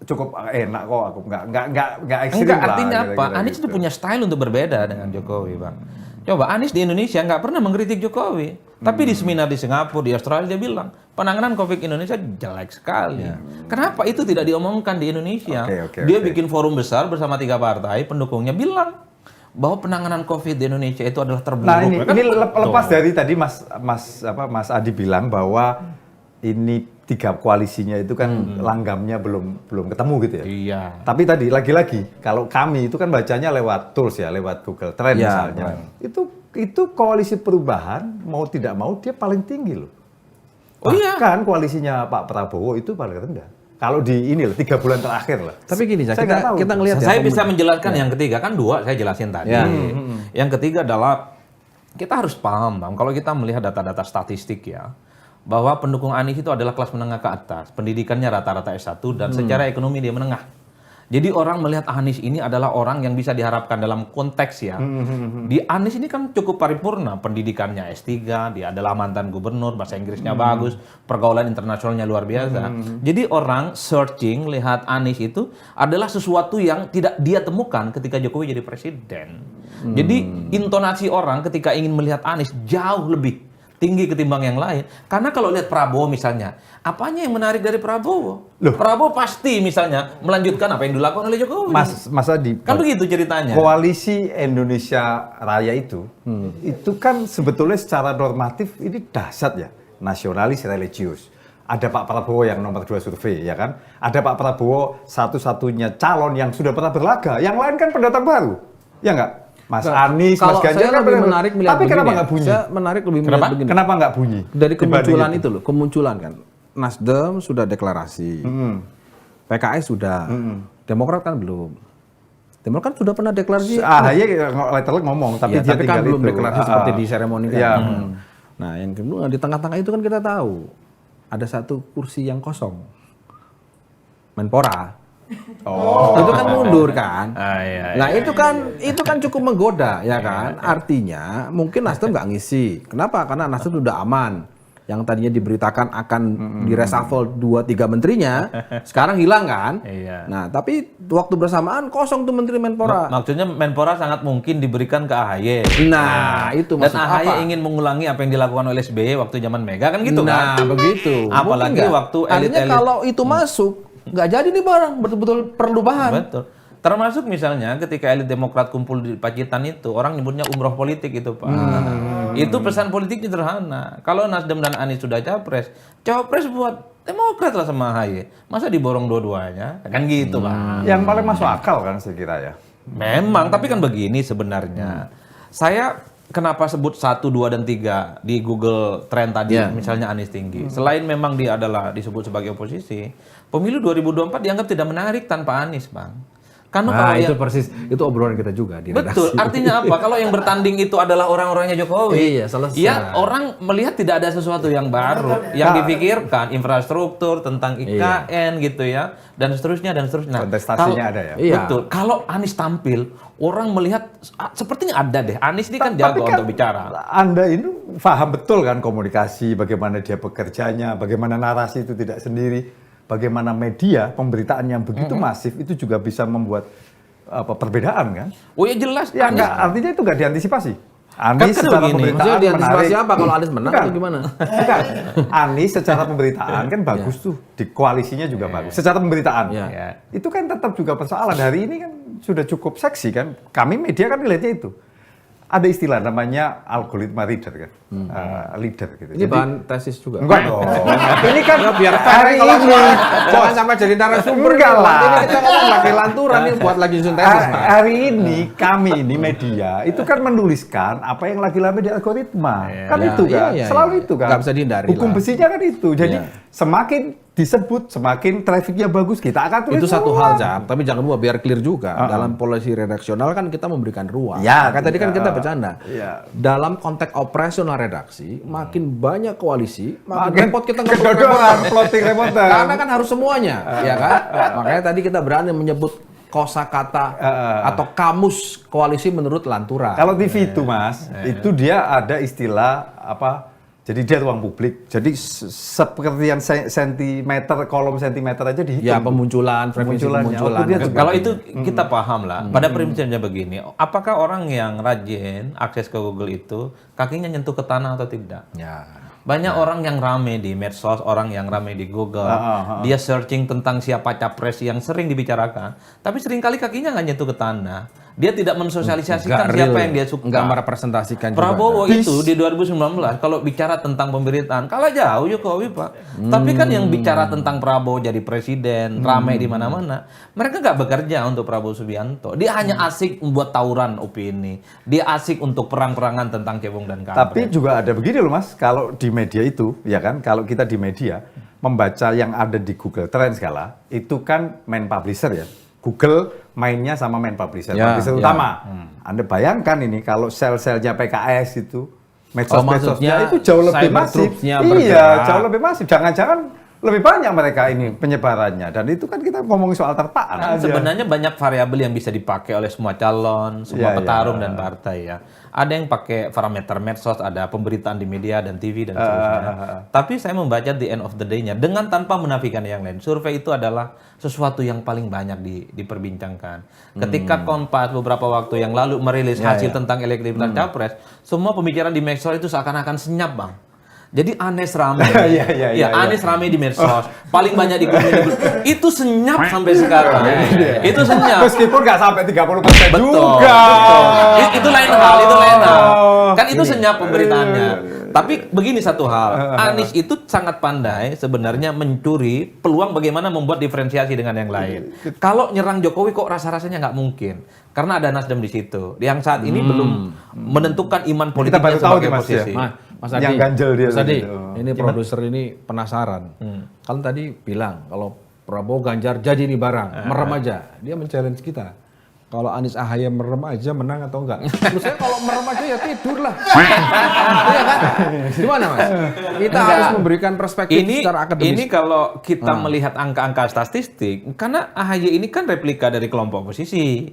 cukup enak kok. Aku nggak ekstrim Enggak, lah, artinya apa? kira-kira Anies gitu. itu punya style untuk berbeda dengan Jokowi, Bang. Coba Anies di Indonesia nggak pernah mengkritik Jokowi, tapi di seminar di Singapura, di Australia dia bilang penanganan COVID Indonesia jelek sekali. Kenapa itu tidak diomongkan di Indonesia? Oke, Dia oke. bikin forum besar bersama 3 partai pendukungnya bilang bahwa penanganan COVID di Indonesia itu adalah terburuk. Nah ini, Ya kan? lepas dari tadi Mas Adi bilang bahwa ini 3 koalisinya itu kan langgamnya belum ketemu gitu ya. Iya. Tapi tadi lagi-lagi kalau kami itu kan bacanya lewat tools ya, lewat Google Trend Ya, misalnya. Itu koalisi perubahan mau tidak mau dia paling tinggi loh. Oh iya. Bahkan koalisinya Pak Prabowo itu paling rendah. Kalau di ini lah 3 bulan terakhir lah. Tapi gini, Saya nggak tahu kita tuh. ngelihat ya. Saya bisa menjelaskan yang ketiga, kan 2 saya jelasin tadi. Ya. Yang ketiga adalah kita harus paham, Bang, kalau kita melihat data-data statistik ya, bahwa pendukung Anies itu adalah kelas menengah ke atas, pendidikannya rata-rata S1 dan secara ekonomi dia menengah. Jadi orang melihat Anies ini adalah orang yang bisa diharapkan dalam konteks ya. Di Anies ini kan cukup paripurna, pendidikannya S3, dia adalah mantan gubernur, bahasa Inggrisnya bagus, pergaulan internasionalnya luar biasa. Jadi orang searching lihat Anies itu adalah sesuatu yang tidak dia temukan ketika Jokowi jadi presiden. Jadi intonasi orang ketika ingin melihat Anies jauh lebih tinggi ketimbang yang lain. Karena kalau lihat Prabowo misalnya, apanya yang menarik dari Prabowo? Prabowo pasti misalnya melanjutkan apa yang dilakukan oleh Jokowi. Mas Adi, Kan begitu ceritanya. koalisi Indonesia Raya itu kan sebetulnya secara normatif ini dahsyat ya, nasionalis religius. Ada Pak Prabowo yang nomor 2 survei, ya kan? Ada Pak Prabowo satu-satunya calon yang sudah pernah berlaga. Yang lain kan pendatang baru, ya nggak? Mas Anies, Mas Kalau Ganjar saya kan lebih pernah- menarik melihat Tapi kenapa begini nggak ya. bunyi? Saya menarik lebih Kenapa? melihat begini. Kenapa nggak bunyi? Dari kemunculan Dibanding itu loh, kemunculan kan. Nasdem sudah deklarasi. PKS sudah. Demokrat kan belum. Demokrat sudah pernah deklarasi. AHY letternya ngomong, tapi Ya, dia tapi kan tinggal belum itu. deklarasi seperti di seremoni kan. Iya. Nah, yang kedua di tengah-tengah itu kan kita tahu ada 1 kursi yang kosong. Menpora. Itu kan mundur kan. Iya. Nah itu kan cukup menggoda ya kan. Artinya mungkin Nasdem nggak ngisi. Kenapa? Karena Nasdem sudah aman. Yang tadinya diberitakan akan direshuffle 2-3 menterinya, sekarang hilang kan. Iya. Nah tapi waktu bersamaan kosong tuh menteri Menpora. Maksudnya Menpora sangat mungkin diberikan ke AHY. Nah itu Dan maksud AHY apa? ingin mengulangi apa yang dilakukan oleh SBY waktu zaman Mega kan gitu Nah kan? begitu. Apalagi Mungkin nggak? waktu Artinya elit-elit. kalau itu masuk nggak jadi nih barang betul-betul perlu bahan. Betul. Termasuk misalnya ketika elit Demokrat kumpul di Pacitan itu, orang nyebutnya umroh politik itu, Pak. Itu pesan politiknya sederhana. Kalau Nasdem dan Anies sudah capres buat Demokrat lah sama AHY. Masa diborong dua-duanya? Kan gitu, Pak. Yang paling masuk akal kan saya kira ya. Memang, tapi kan begini sebenarnya. Saya kenapa sebut 1, 2, dan 3 di Google Trend tadi, misalnya Anies tinggi. Selain memang dia adalah disebut sebagai oposisi, pemilu 2024 dianggap tidak menarik tanpa Anies, Bang. Karena Nah, kalau itu yang persis, itu obrolan kita juga di redaksi. betul, artinya apa? Kalau yang bertanding itu adalah orang-orangnya Jokowi, Iya, selesai. ya orang melihat tidak ada sesuatu yang baru yang dipikirkan, infrastruktur tentang IKN gitu ya, dan seterusnya dan seterusnya. Nah, Kontestasinya ada ya? Iya. Betul. Kalau Anies tampil, orang melihat sepertinya ada deh. Anies ini kan jago untuk bicara. Anda ini paham betul kan komunikasi, bagaimana dia bekerjanya, bagaimana narasi itu tidak sendiri, bagaimana media pemberitaan yang begitu masif itu juga bisa membuat perbedaan kan? Oh ya jelas. Ya Anies. enggak, artinya itu enggak diantisipasi. Anies Kan secara begini, pemberitaan Maksudnya diantisipasi menarik. apa kalau Anies menang Bukan. atau gimana? Bukan. Anies secara pemberitaan kan bagus tuh, di koalisinya juga bagus. Secara pemberitaan. Iya. Ya. Itu kan tetap juga persoalan. Hari ini kan sudah cukup seksi kan. Kami media kan melihatnya itu. Ada istilah namanya algoritma reader kan. Leader gitu. Ini bahan tesis juga. Enggak dong. Ini kan Biar hari ini. jangan sampai jadi narasumber. Enggak lah. Ini kita ngomong lagi lanturan nih buat lagi nyusun tesis. Mas. Hari ini kami ini media itu kan menuliskan apa yang lagi rame di algoritma. Kan Ya, itu kan. iya, Selalu iya. itu kan. Nggak bisa dihindari Hukum lah. besinya kan itu. Jadi Iya. semakin disebut, semakin trafficnya bagus, kita akan tulis Itu satu semua. hal, Jam. Tapi jangan lupa biar clear juga. Dalam polisi redaksional kan kita memberikan ruang. Ya, Maka tadi kan kita bercanda. Iya. Dalam konteks operasional redaksi, makin banyak koalisi, makin Makin repot kita nggak perlu kedodoran, repot. plotting repotan. Karena kan harus semuanya, ya kan? Makanya tadi kita berani menyebut kosakata atau kamus koalisi menurut Lantura. Kalau TV itu Mas, itu dia ada istilah apa? Jadi dia ruang publik. Jadi sepertian sentimeter, kolom sentimeter aja dihitung. Ya pemunculan, frekuensi Pemunculannya. pemunculan. Waktu dia dan juga- Kalau sebagainya. itu kita paham lah. Pada prinsipnya begini, apakah orang yang rajin akses ke Google itu kakinya nyentuh ke tanah atau tidak? Ya. Banyak orang yang rame di medsos, orang yang rame di Google, dia searching tentang siapa capres yang sering dibicarakan, tapi seringkali kakinya nggak nyentuh ke tanah. Dia tidak mensosialisasikan Nggak siapa real, yang dia suka. nggak merepresentasikan juga. Prabowo itu di 2019 kalau bicara tentang pemberitaan kalah jauh Jokowi Pak. Tapi kan yang bicara tentang Prabowo jadi presiden ramai di mana-mana, mereka nggak bekerja untuk Prabowo Subianto. Dia hanya asik membuat tawuran opini. Dia asik untuk perang-perangan tentang cebong dan kampret. Tapi juga ada begini loh Mas, kalau di media itu, ya kan, kalau kita di media membaca yang ada di Google Trends segala, itu kan main publisher ya. Google mainnya sama main publisher, Ya, publisher ya. utama. Anda bayangkan ini kalau sel-selnya PKS itu, medsos-medsosnya maksudnya itu jauh lebih cyber masif. troops-nya Iya, bergerak. jauh lebih masif. Jangan-jangan lebih banyak mereka ini penyebarannya. Dan itu kan kita ngomongin soal terpaan Kan aja. sebenarnya banyak variabel yang bisa dipakai oleh semua calon, semua Iya, petarung iya. dan partai ya. Ada yang pakai parameter medsos, ada pemberitaan di media dan TV dan seterusnya. Tapi saya membaca the end of the day-nya dengan tanpa menafikan yang lain. Survei itu adalah sesuatu yang paling banyak diperbincangkan. Ketika Kompas beberapa waktu yang lalu merilis hasil tentang elektabilitas capres, semua pembicaraan di medsos itu seakan-akan senyap, Bang. Jadi Anies rame. Iya, Anies rame di medsos. Paling banyak di itu senyap sampai sekarang. Itu senyap. Meskipun nggak sampai 30% Betul, juga. betul. Itu lain hal, itu lain hal. Kan itu senyap pemberitaannya. Tapi begini satu hal, Anies itu sangat pandai sebenarnya mencuri peluang bagaimana membuat diferensiasi dengan yang lain. Kalau nyerang Jokowi kok rasa-rasanya nggak mungkin. Karena ada Nasdem di situ. Yang saat ini belum menentukan iman Kita politiknya baru tahu sebagai nih, Mas, posisi. ya. Mas Adi, Yang ganjel dia Mas Adi, gitu. ini produser ini penasaran. Kan tadi bilang kalau Prabowo Ganjar jadi di barang, merem aja. Dia men-challenge kita. Kalau Anies Ahaye merem aja menang atau enggak? Menurut saya kalau merem aja ya tidur lah. Iya kan? Gimana Mas? Kita harus memberikan perspektif secara akademis. Ini kalau kita melihat angka-angka statistik, karena AHY ini kan replika dari kelompok oposisi.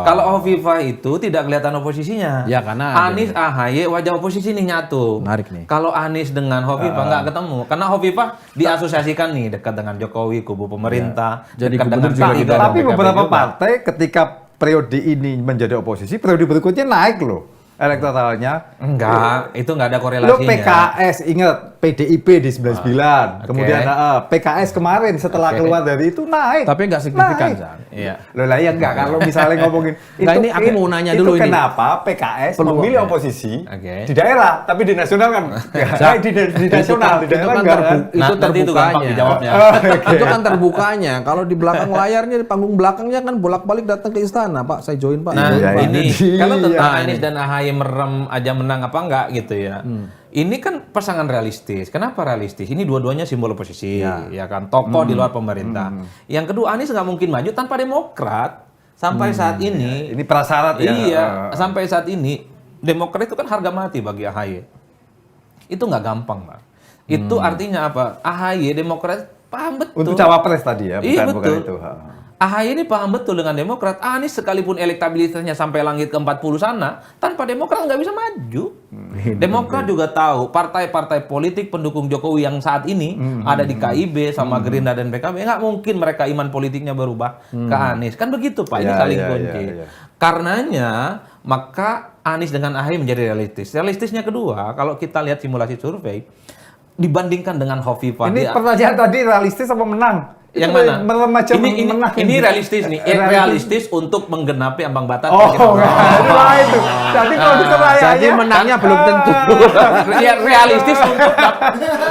Kalau Hovifah itu tidak kelihatan oposisinya. Ya, karena Anies AHY wajah oposisi nih nyatu. Menarik nih. Kalau Anies dengan Hovifah nggak ketemu, karena Hovifah diasosiasikan nih dekat dengan Jokowi, kubu pemerintah, Jadi dekat gubernur dengan juga PKI gitu. dan Tapi PKB beberapa juga. partai ketika periode ini menjadi oposisi, periode berikutnya naik loh elektoralnya. Enggak, itu nggak ada Lo korelasinya. PKS ingat PDIP di 99, kemudian PKS kemarin setelah keluar dari itu naik. Tapi nggak signifikan, Naik. Zan. Iya. Loh lah ya enggak kalau misalnya ngomongin Nggak, ini aku mau nanya dulu itu ini. kenapa PKS memilih oposisi Oke. di daerah tapi di nasional kan di nasional di daerah enggak kan. Nah, nanti itu gampang terbukanya. dijawabnya. Itu kan terbukanya. Kalau di belakang layarnya, di panggung belakangnya kan bolak-balik datang ke istana, Pak. Saya join, Pak. Nah, Join, Pak. ini Iya. kalau tentang Anies dan AHY merem aja menang apa enggak gitu ya. Ini kan pasangan realistis. Kenapa realistis? Ini dua-duanya simbol oposisi, ya kan, tokoh di luar pemerintah. Yang kedua, Anies nggak mungkin maju tanpa Demokrat. Sampai saat ini, Ini prasyarat ya. iya, sampai saat ini Demokrat itu kan harga mati bagi AHY. Itu nggak gampang, Pak. Itu artinya apa? AHY Demokrat paham betul. Untuk cawapres tadi ya, Iya, bukan betul. itu. AHY ini paham betul dengan Demokrat. Anies sekalipun elektabilitasnya sampai langit ke-40 sana, tanpa Demokrat nggak bisa maju. Demokrat juga tahu partai-partai politik pendukung Jokowi yang saat ini ada di KIB sama Gerindra dan PKB, nggak mungkin mereka iman politiknya berubah ke Anies. Kan begitu, Pak. Ini Ya, saling ya, kunci. ya. Karenanya, maka Anies dengan AHY menjadi realistis. Realistisnya kedua, kalau kita lihat simulasi survei, dibandingkan dengan Hovifah. Ini pertanyaan tadi realistis apa menang? Yang Itu mana? Macam Ini menang. realistis nih. Realistis untuk menggenapi ambang batas. Oh, enggak. Itu. Jadi kalau itu Jadi menangnya belum tentu.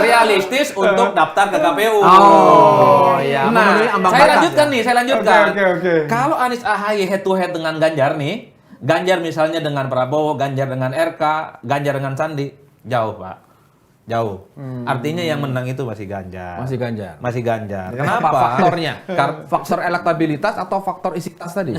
Realistis untuk daftar ke KPU. Oh, iya. Nah, Memenuhi ambang saya batas, lanjutkan ya? nih, saya lanjutkan. Oke. Kalau Anies AHY head to head dengan Ganjar nih, Ganjar misalnya dengan Prabowo, Ganjar dengan RK, Ganjar dengan Sandi, jauh, Pak. Jauh. Artinya yang menang itu masih Ganjar. Masih Ganjar. Masih Ganjar. Kenapa Kenapa? faktornya? Faktor elektabilitas atau faktor isi tas tadi?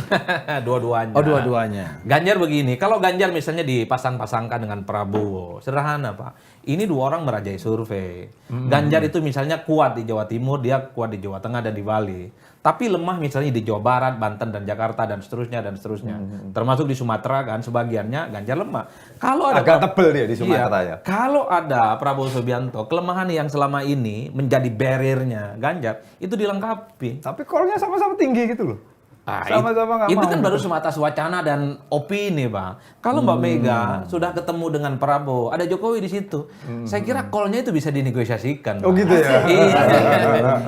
Dua-duanya. Oh, dua-duanya. Ganjar begini, kalau Ganjar misalnya dipasang-pasangkan dengan Prabowo, sederhana Pak. Ini dua orang merajai survei. Ganjar itu misalnya kuat di Jawa Timur, dia kuat di Jawa Tengah dan di Bali. Tapi lemah misalnya di Jawa Barat, Banten dan Jakarta dan seterusnya dan seterusnya. Termasuk di Sumatera kan sebagiannya Ganjar lemah. Kalau ada Agak tebel dia di Sumatera ya. Kalau ada Prabowo Subianto, kelemahan yang selama ini menjadi barrier-nya Ganjar itu dilengkapi. Tapi call-nya sama-sama tinggi gitu loh. Sama-sama nggak itu mau. kan baru sebatas wacana dan opini, Pak. Kalau Mbak Mega sudah ketemu dengan Prabowo, ada Jokowi di situ. Saya kira call-nya itu bisa dinegosiasikan. Oh Pak. gitu ya. Iya.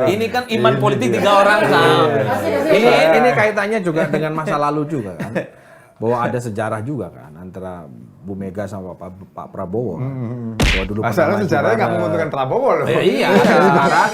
Ini kan iman politik 3 orang sama. Ini kaitannya juga dengan masa lalu juga kan. Bahwa ada sejarah juga kan antara Bu Mega sama Pak Prabowo. Kan. Bahwa dulu Masalah pernah sejarahnya nggak maju menguntungkan Prabowo loh. Iya, sekarang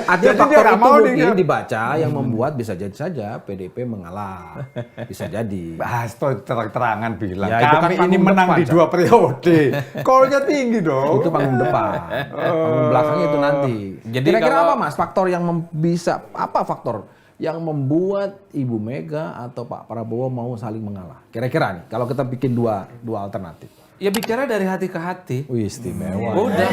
ada Jadi dia faktor nggak itu mau mungkin nih, dibaca yang membuat bisa jadi saja PDIP mengalah. Bisa jadi. Bahas terang-terangan bilang. Ya, itu kan Kami ini panggung menang depan, di 2 periode. Call-nya tinggi dong. Itu panggung depan. Panggung belakangnya itu nanti. Jadi Kira-kira kalau- apa Mas faktor yang bisa apa faktor yang membuat Ibu Mega atau Pak Prabowo mau saling mengalah? Kira-kira nih kalau kita bikin dua alternatif. Ya bicara dari hati ke hati. Wih, istimewa. Udah.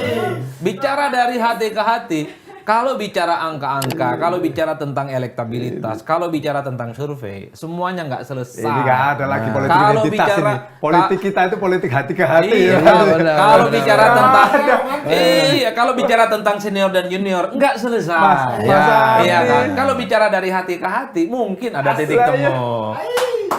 Bicara dari hati ke hati. Kalau bicara angka-angka, kalau bicara tentang elektabilitas, kalau bicara tentang survei, semuanya nggak selesai. Ini nggak ada lagi politik Kalau identitas bicara- ini. Politik kita itu politik hati ke hati. Iya, ya. kalau bicara tentang kalau bicara tentang senior dan junior nggak selesai. Iya kan? Kalau bicara dari hati ke hati mungkin ada titik temu.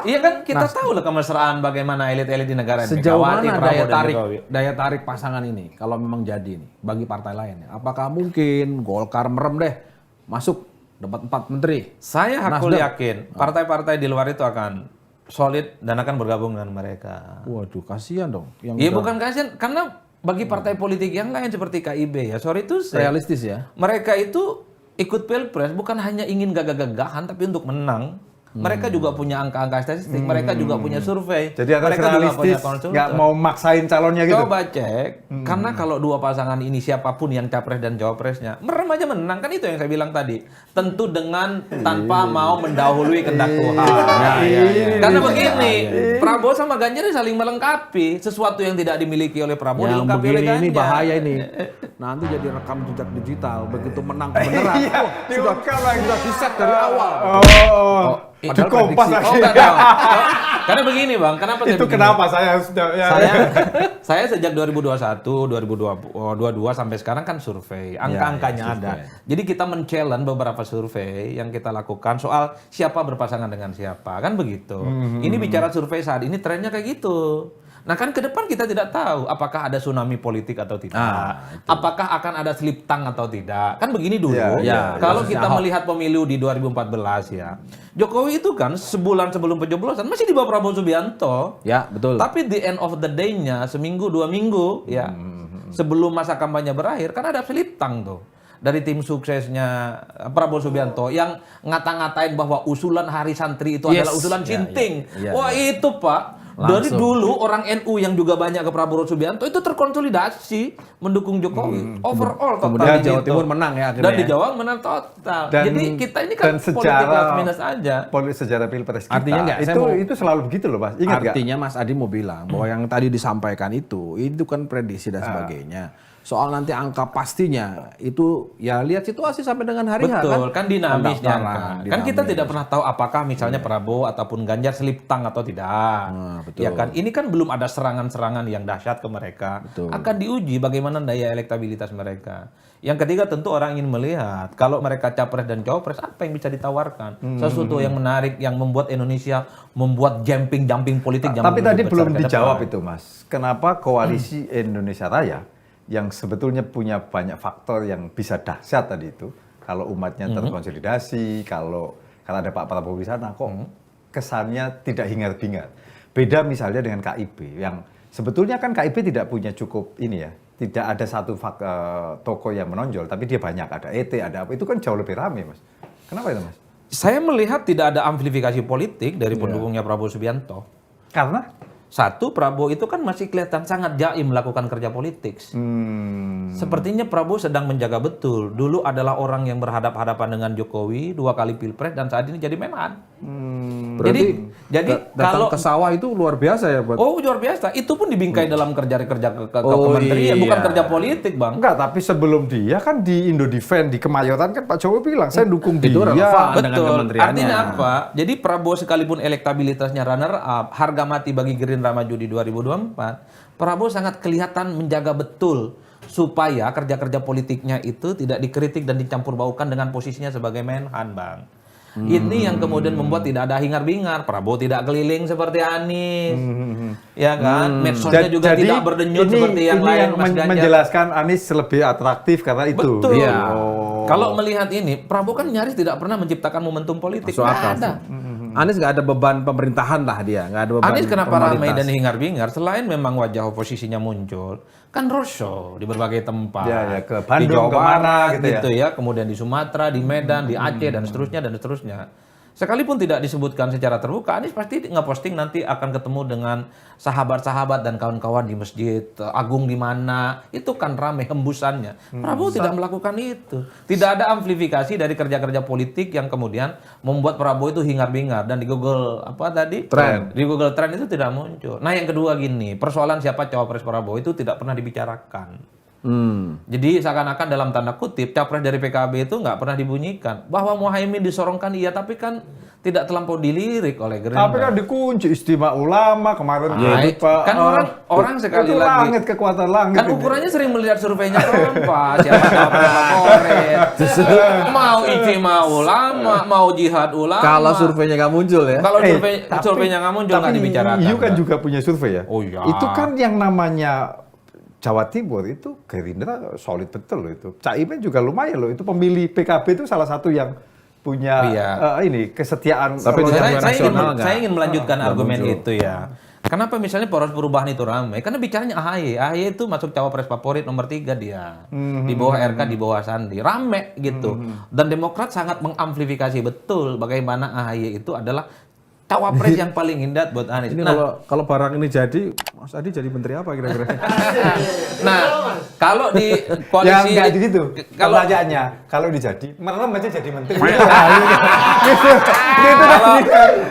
Iya kan kita tahu lah kemesraan bagaimana elit-elit di negara ini. Sejauh Megawati, mana Prabowo, dan Jokowi. daya tarik pasangan ini kalau memang jadi nih bagi partai lain? Apakah mungkin Golkar merem deh masuk dapat 4 menteri? Saya hakul Nasdem. yakin partai-partai di luar itu akan solid dan akan bergabung dengan mereka. Waduh, kasihan dong. Yang Iya udah bukan kasihan karena bagi partai politik yang lain seperti KIB ya, sorry itu realistis ya. mereka itu ikut pilpres bukan hanya ingin gagah-gagahan tapi untuk menang. Mereka juga punya angka-angka statistik, mereka juga punya survei, Jadi harus mereka juga punya realistis, konsultan. nggak mau maksain calonnya gitu. Coba cek, karena kalau dua pasangan ini siapapun yang capres dan cawapresnya, merem aja menang kan itu yang saya bilang tadi. Tentu dengan tanpa mau mendahului kehendak Tuhan. Karena begini, Prabowo sama Ganjar ini saling melengkapi. Sesuatu yang tidak dimiliki oleh Prabowo Yang dilengkapi oleh begini Ganjar. ini bahaya ini. Nanti jadi rekam jejak digital. Begitu menang kebenaran, Iya, sudah diungkap lagi. di set dari awal. Di Padahal kompas prediksi. lagi. Oh enggak tahu. Karena begini Bang, kenapa saya Itu begini? kenapa saya harus ya. Saya sejak 2021, 2022 sampai sekarang kan survei, angka-angkanya ada. Jadi kita men-challenge beberapa survei yang kita lakukan soal siapa berpasangan dengan siapa, kan begitu. Ini bicara survei saat ini trennya kayak gitu. Nah kan ke depan kita tidak tahu apakah ada tsunami politik atau tidak, apakah akan ada slip tang atau tidak. Kan begini dulu. Kalau kita melihat pemilu di 2014 ya, Jokowi itu kan sebulan sebelum pencoblosan masih di bawah Prabowo Subianto. Ya, betul. Tapi the end of the day-nya seminggu 2 minggu ya sebelum masa kampanye berakhir kan ada slip tang tuh dari tim suksesnya Prabowo Subianto yang ngata-ngatain bahwa usulan Hari Santri itu adalah usulan Sinting. Wah itu Pak Dari dulu orang NU yang juga banyak ke Prabowo Subianto itu terkonsolidasi mendukung Jokowi. Overall total Kemudian di Jawa gitu. Timur menang ya akhirnya. Dan di Jawa menang total. Jadi kita ini kan politik plus minus aja. Sejarah pilpres kita Artinya nggak, saya itu selalu begitu loh, Mas. Ingat nggak? Artinya Mas Adi mau bilang bahwa yang tadi disampaikan itu kan prediksi dan sebagainya. Soal nanti angka pastinya itu ya lihat situasi sampai dengan hari H Betul, kan dinamis Pendaftaran, kan kita dinamis. tidak pernah tahu apakah misalnya Prabowo ataupun Ganjar slip tang atau tidak. betul. Ya kan, ini kan belum ada serangan-serangan yang dahsyat ke mereka. Betul. Akan diuji bagaimana daya elektabilitas mereka. Yang ketiga tentu orang ingin melihat kalau mereka capres dan cawapres apa yang bisa ditawarkan. Sesuatu yang menarik yang membuat Indonesia membuat jumping politik. Tapi tadi besar belum ke depan. dijawab itu, Mas. Kenapa koalisi Indonesia Raya yang sebetulnya punya banyak faktor yang bisa dahsyat tadi itu, kalau umatnya terkonsolidasi, kalau ada Pak Prabowo di sana, kok kesannya tidak hingar-bingar. Beda misalnya dengan KIB, yang sebetulnya kan KIB tidak punya cukup ini ya, tidak ada satu tokoh yang menonjol, tapi dia banyak, ada ET, ada apa, itu kan jauh lebih ramai, Mas. Kenapa itu, Mas? Saya melihat tidak ada amplifikasi politik dari pendukungnya Prabowo Subianto. Karena Satu, Prabowo itu kan masih kelihatan sangat jaim melakukan kerja politik. Sepertinya Prabowo sedang menjaga betul. Dulu adalah orang yang berhadap-hadapan dengan Jokowi 2 kali pilpres dan saat ini jadi Menhan. Berarti jadi datang kalau ke sawah itu luar biasa ya buat. oh luar biasa, itu pun dibingkai dalam kerja-kerja ke kementerian, bukan iya. kerja politik, Bang. enggak, tapi sebelum dia kan di Indodefense, di Kemayoran kan Pak Jokowi bilang, saya dukung dia. Itu relevan dengan Betul. kementeriannya. Artinya apa? Jadi Prabowo sekalipun elektabilitasnya runner up, harga mati bagi Gerindra maju di 2024, Prabowo sangat kelihatan menjaga betul supaya kerja-kerja politiknya itu tidak dikritik dan dicampur baukan dengan posisinya sebagai Menhan, Bang. Ini yang kemudian membuat tidak ada hingar-bingar. Prabowo tidak keliling seperti Anies, ya kan? Medsosnya juga Jadi, tidak berdenyut seperti yang lain. Mas Ganjar. menjelaskan Anies lebih atraktif karena itu. Betul. Iya. Kalau melihat ini, Prabowo kan nyaris tidak pernah menciptakan momentum politik. Masuk Nggak akal ada. Anies nggak ada beban pemerintahan lah dia, nggak ada beban. Anies kenapa ramai formalitas. dan hingar-bingar? Selain memang wajah oposisinya muncul, kan roadshow di berbagai tempat. Ya, ke Di Bandung, Jawa kemana Barat, gitu ya. Kemudian di Sumatera, di Medan, di Aceh dan seterusnya dan seterusnya. Sekalipun tidak disebutkan secara terbuka, Anies pasti nge-posting nanti akan ketemu dengan sahabat-sahabat dan kawan-kawan di masjid agung di mana. Itu kan ramai hembusannya. Prabowo tidak melakukan itu. Tidak ada amplifikasi dari kerja-kerja politik yang kemudian membuat Prabowo itu hingar-bingar. Dan di Google apa tadi? Trend. Di Google Trend itu tidak muncul. Nah yang kedua gini, persoalan siapa cawapres Prabowo itu tidak pernah dibicarakan. Jadi seakan-akan dalam tanda kutip capres dari PKB itu nggak pernah dibunyikan. Bahwa Muhaimin disorongkan iya, tapi kan tidak terlampau dilirik oleh Gerindra. Tapi kan dikunci istimewa ulama kemarin. Pak. Kan orang sekali itu lagi langit, kekuatan langit. kan ini. ukurannya sering melihat surveinya Kompas, siapa cawapres favorit. Mau ijtima ulama, mau jihad ulama. Kalau surveinya nggak muncul ya. Kalau Tapi- surveinya nggak muncul nggak dibicarakan. You kan Bang. juga punya survei ya. Oh iya. Itu kan yang namanya Jawa Timur itu Gerindra solid betul loh itu. Caimin juga lumayan loh. Itu pemilih PKB itu salah satu yang punya Iya. ini kesetiaan. Tapi sama- tidak saya, nasional ingin, nggak? saya ingin melanjutkan argumen muncul. itu ya. Kenapa misalnya poros perubahan itu ramai? Karena bicaranya AHY. AHY itu masuk cawapres favorit nomor 3 dia. Di bawah RK, di bawah Sandi. Rame gitu. Dan Demokrat sangat mengamplifikasi betul bagaimana AHY itu adalah cawapres yang paling indah buat Anies. Ini Nah, kalau barang ini jadi, Mas Adi jadi menteri apa kira-kira? nah, kalau di Ya koalisi enggak gitu. kalau Pertanyaannya, kalau dijadi, merem aja jadi menteri.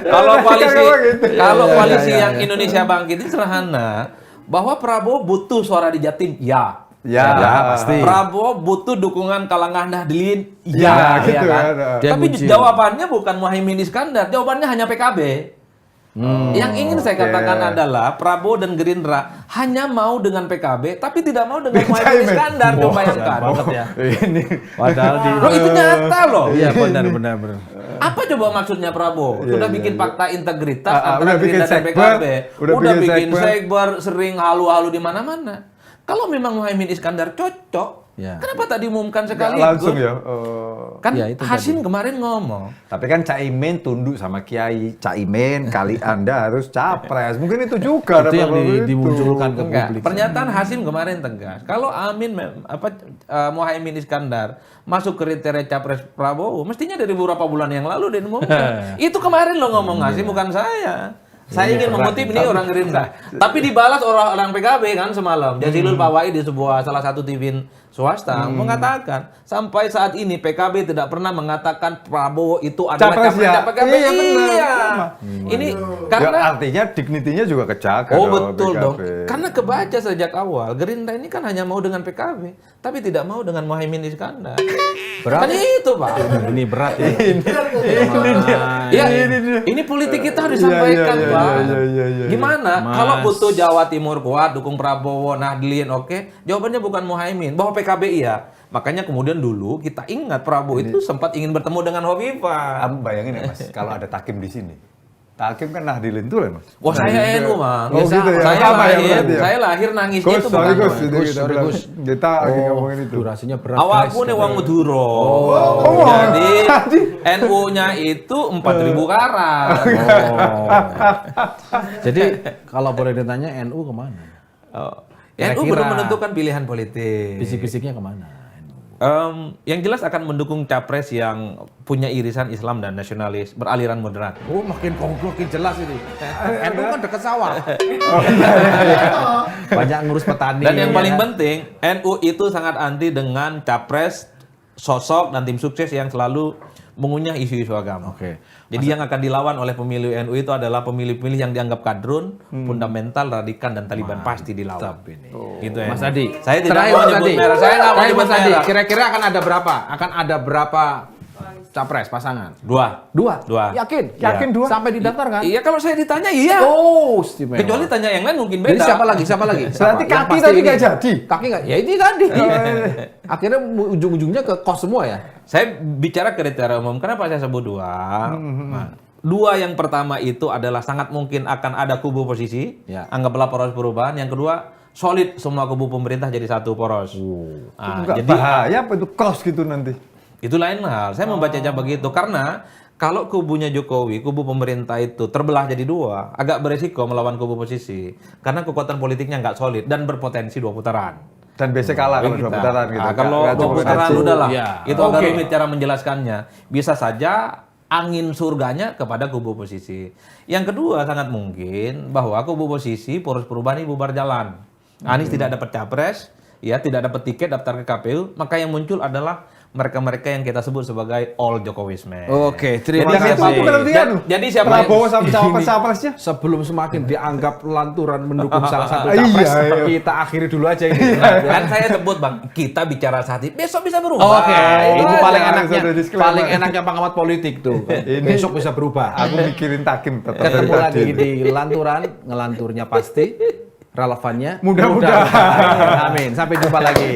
kalau koalisi Gitu. kalau koalisi yang Indonesia Bangkit itu sederhana, bahwa Prabowo butuh suara di Jatim, ya. Ya, pasti. Prabowo butuh dukungan kalangan Nahdlin, Ya, gitu kan? kan. Dia Tapi kunci. jawabannya bukan Muhaimin Iskandar, jawabannya hanya PKB. Yang ingin saya katakan adalah Prabowo dan Gerindra hanya mau dengan PKB, tapi tidak mau dengan Muhaimin Iskandar. Coba bayangkan. Ini Padahal di Loh, itu nyata loh. Iya benar. Apa coba maksudnya Prabowo? Sudah bikin fakta integritas Ah, antara udah bikin Gerindra dan sekber, PKB. udah Udah bikin bikin sekber. sekber, sering halu-halu di mana-mana. Kalau memang Muhaimin Iskandar cocok, Ya. kenapa tak diumumkan nggak sekaligus? langsung ya. Kan Ya, itu Hasim kemarin ngomong. Tapi kan Caimin tunduk sama Kiai. Caimin kali Anda harus capres. Mungkin itu juga. Itu yang ada itu. dimunculkan ke Enggak, publik. pernyataan Hasim kemarin tegas. Kalau Muhaimin Iskandar masuk kriteria capres Prabowo, mestinya dari beberapa bulan yang lalu diumumkan. Itu kemarin lo ngomong Hasim, bukan saya. Saya ingin mengutip ini orang Gerindra. Tapi dibalas orang PKB kan semalam. Jazilul Fawait di sebuah salah satu TV swasta mengatakan sampai saat ini PKB tidak pernah mengatakan Prabowo itu adalah Capres ya? PKB. Iya, benar. Iya. Ini karena Ya, artinya dignitinya juga kejaga oh dong, betul PKB. dong. Karena kebaca sejak awal Gerindra ini kan hanya mau dengan PKB, tapi tidak mau dengan Muhaimin Iskandar. Kan itu Pak. Ini berat ya. Ya, ini politik kita harus disampaikan, iya, Pak. iya. Gimana? Kalau butuh Jawa Timur kuat, dukung Prabowo, Nahdlin, oke. Jawabannya bukan Muhaimin, bahwa PKB iya. Makanya kemudian dulu kita ingat Prabowo itu sempat ingin bertemu dengan Hovifah. Kamu bayangin ya Mas, kalau ada Takim di sini. Takim kan Nahdlin tuh lah Mas. Wah, saya NU, Bang. Oh gitu ya. Saya Apa ya lahir, berarti ya? saya lahir nangisnya Gus, itu sorry bukan Gus, Bang. itu Gus, kita sorry, udah- Gus. kita lagi ngomongin itu. Durasinya berat. Awakku nih wong Madura. Jadi NU-nya itu 4.000 karat. Jadi kalau boleh ditanya NU kemana? Oh. NU Kira-kira- belum menentukan pilihan politik. Bisik-bisiknya kemana? Yang jelas akan mendukung capres yang punya irisan Islam dan nasionalis beraliran moderat. Oh makin konkret, makin jelas ini. NU kan deket sawah. Banyak ngurus petani. Dan yang ya paling kan? penting, NU itu sangat anti dengan capres, sosok dan tim sukses yang selalu mengunyah isu-isu agama. Oke. Jadi yang akan dilawan oleh pemilih NU itu adalah pemilih-pemilih yang dianggap kadrun, fundamental, radikal, dan Taliban pasti dilawan. Gitu ya. Mas Adi, Saya tidak terakhir, mau Mas nyebut Adi. merah. Saya nggak mau Terakhir, nyebut Mas Adi. merah. Kira-kira akan ada berapa? Akan ada berapa capres pasangan? Dua. Dua. Yakin? Yakin dua? Sampai didaftarkan? Iya, kalau saya ditanya iya. Oh, istimewa. Kecuali tanya yang lain mungkin beda. Jadi siapa lagi? Siapa lagi? Berarti Siapa? Yang kaki pasti tadi ini. nggak jadi? Kaki nggak? Ya ini tadi. Akhirnya ujung-ujungnya ke kos semua ya? Saya bicara kriteria umum, kenapa saya sebut dua? Nah, dua yang pertama itu adalah sangat mungkin akan ada kubu oposisi, Ya. anggaplah poros perubahan. Yang kedua, solid semua kubu pemerintah jadi satu poros. Nah, Enggak jadi bahaya apa itu cross gitu nanti. itu lain hal. Saya membacanya begitu karena kalau kubunya Jokowi, kubu pemerintah itu terbelah jadi dua, agak beresiko melawan kubu oposisi karena kekuatan politiknya nggak solid dan berpotensi dua putaran. Dan biasanya kalah kalau dua putaran gitu. Nah, kalau Nggak dua cukup putaran satu. udah lah. Iya. Itu agak Oke. rumit cara menjelaskannya. Bisa saja angin surganya kepada kubu oposisi. Yang kedua sangat mungkin bahwa kubu oposisi poros perubahan ini bubar jalan. Anies tidak dapat capres, ya tidak dapat tiket daftar ke KPU, maka yang muncul adalah mereka-mereka yang kita sebut sebagai all Jokowisme. Oke, terima Jadi kasih. Siapapun nanti kan. Jadi siapa Prabowo sama cawapres-cawapresnya. Sebelum semakin dianggap lanturan mendukung salah satu Iya, capres, iya. kita akhiri dulu aja ini. kan saya sebut Bang, kita bicara saat ini, besok bisa berubah. Oke, Itu itu aja. paling harus enaknya, ada disclaimer. paling enaknya pengamat politik tuh. Besok bisa berubah. Aku mikirin Takim tetap Ketemu dari lagi tadi. di lanturan, ngelanturnya pasti, relevannya Mudah-mudahan. Amin. Sampai jumpa lagi.